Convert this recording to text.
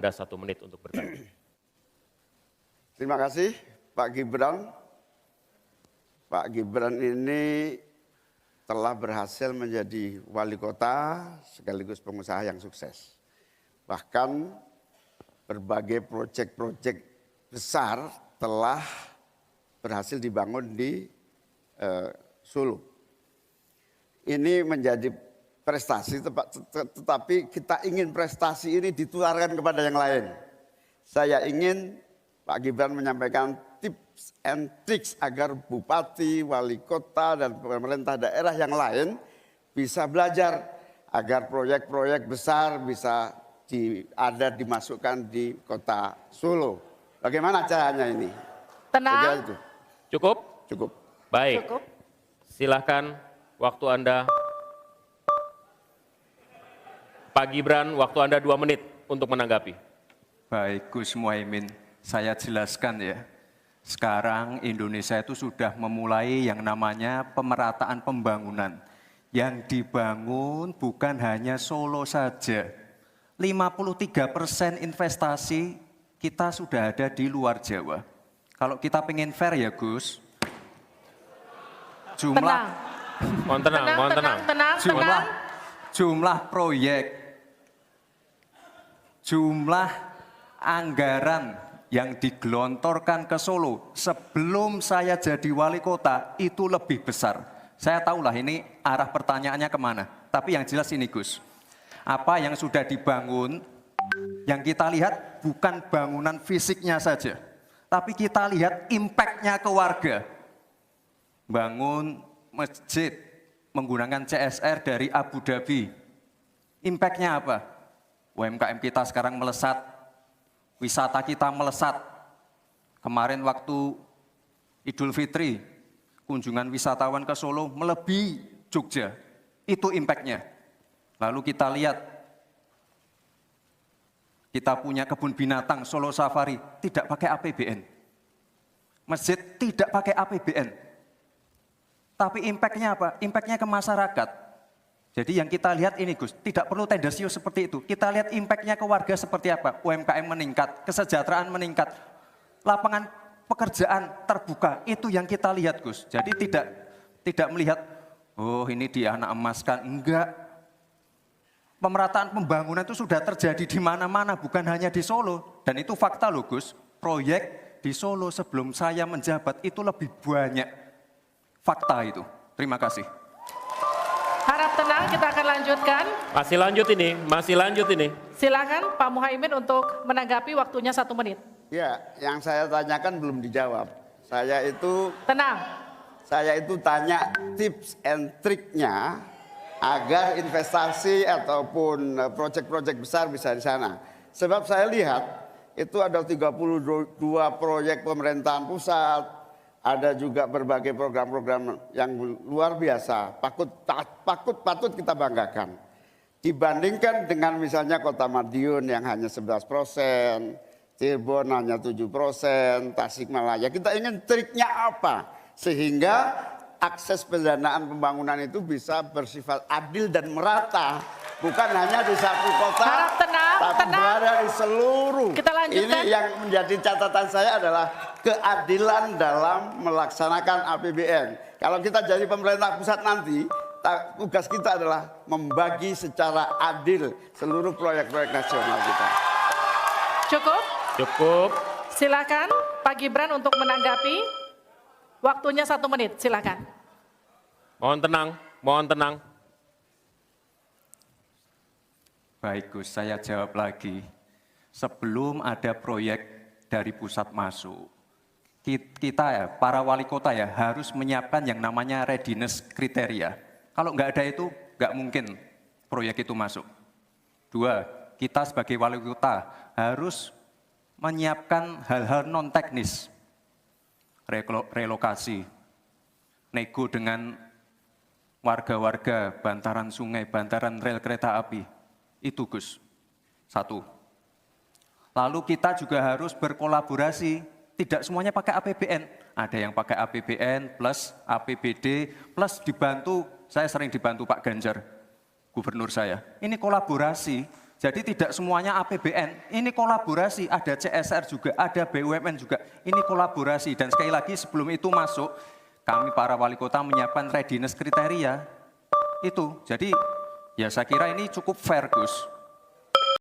Anda 1 menit untuk bertanya. Terima kasih Pak Gibran. Pak Gibran ini telah berhasil menjadi wali kota sekaligus pengusaha yang sukses. Bahkan berbagai proyek-proyek besar telah berhasil dibangun di Solo. Ini menjadi prestasi, tetapi kita ingin prestasi ini ditularkan kepada yang lain. Saya ingin Pak Gibran menyampaikan tips and tricks agar bupati, wali kota, dan pemerintah daerah yang lain bisa belajar agar proyek-proyek besar bisa dimasukkan di kota Solo. Bagaimana caranya ini? Tenang. Itu. Cukup? Cukup. Baik. Cukup. Silahkan waktu Anda. Pak Gibran, waktu Anda 2 menit untuk menanggapi. Baik, Gus Muhaimin, saya jelaskan ya. Sekarang Indonesia itu sudah memulai yang namanya pemerataan pembangunan. Yang dibangun bukan hanya Solo saja. 53% investasi kita sudah ada di luar Jawa. Kalau kita pengen fair ya Gus, jumlah proyek, jumlah anggaran yang digelontorkan ke Solo sebelum saya jadi wali kota itu lebih besar. Saya tahulah ini arah pertanyaannya kemana, tapi yang jelas ini Gus, apa yang sudah dibangun, yang kita lihat bukan bangunan fisiknya saja, tapi kita lihat impact-nya ke warga. Bangun masjid menggunakan CSR dari Abu Dhabi. Impact-nya apa? UMKM kita sekarang melesat, wisata kita melesat. Kemarin waktu Idul Fitri, kunjungan wisatawan ke Solo melebihi Jogja. Itu impact-nya. Lalu kita lihat, kita punya kebun binatang Solo Safari, tidak pakai APBN. Masjid tidak pakai APBN. Tapi impact-nya apa? Impact-nya ke masyarakat. Jadi yang kita lihat ini Gus, tidak perlu tendensius seperti itu. Kita lihat impact-nya ke warga seperti apa? UMKM meningkat, kesejahteraan meningkat, lapangan pekerjaan terbuka. Itu yang kita lihat Gus. Jadi tidak melihat, oh ini dianak emaskan. Enggak. Pemerataan pembangunan itu sudah terjadi di mana-mana, bukan hanya di Solo. Dan itu fakta loh Gus, proyek di Solo sebelum saya menjabat itu lebih banyak. Fakta itu. Terima kasih. Harap tenang, kita akan lanjutkan. Masih lanjut ini. Silakan Pak Muhaimin untuk menanggapi, waktunya 1 menit. Ya, yang saya tanyakan belum dijawab. Saya itu tanya tips and triknya agar investasi ataupun proyek-proyek besar bisa di sana. Sebab saya lihat itu ada 32 proyek pemerintahan pusat, ada juga berbagai program-program yang luar biasa, patut kita banggakan. Dibandingkan dengan misalnya Kota Madiun yang hanya 11%, Cirebon hanya 7%, Tasikmalaya. Kita ingin triknya apa? Sehingga akses pendanaan pembangunan itu bisa bersifat adil dan merata. Bukan hanya di satu kota, tapi berada di seluruh. Kita lanjutkan. Ini yang menjadi catatan saya adalah keadilan dalam melaksanakan APBN. Kalau kita jadi pemerintah pusat nanti, tugas kita adalah membagi secara adil seluruh proyek-proyek nasional kita. Cukup. Silakan Pak Gibran untuk menanggapi. Waktunya 1 menit, silakan. Mohon tenang. Baik Gus, saya jawab lagi. Sebelum ada proyek dari pusat masuk, kita ya, para wali kota ya, harus menyiapkan yang namanya readiness kriteria. Kalau nggak ada itu, nggak mungkin proyek itu masuk. 2, kita sebagai wali kota harus menyiapkan hal-hal non-teknis. Relokasi, nego dengan warga-warga, bantaran sungai, bantaran rel kereta api. Itu Gus, 1. Lalu kita juga harus berkolaborasi, tidak semuanya pakai APBN. Ada yang pakai APBN plus APBD plus dibantu, saya sering dibantu Pak Ganjar, gubernur saya. Ini kolaborasi, Jadi tidak semuanya APBN, ini kolaborasi, ada CSR juga, ada BUMN juga, ini kolaborasi. Dan sekali lagi sebelum itu masuk, kami para wali kota menyiapkan readiness kriteria, itu. Jadi ya saya kira ini cukup fair, Gus.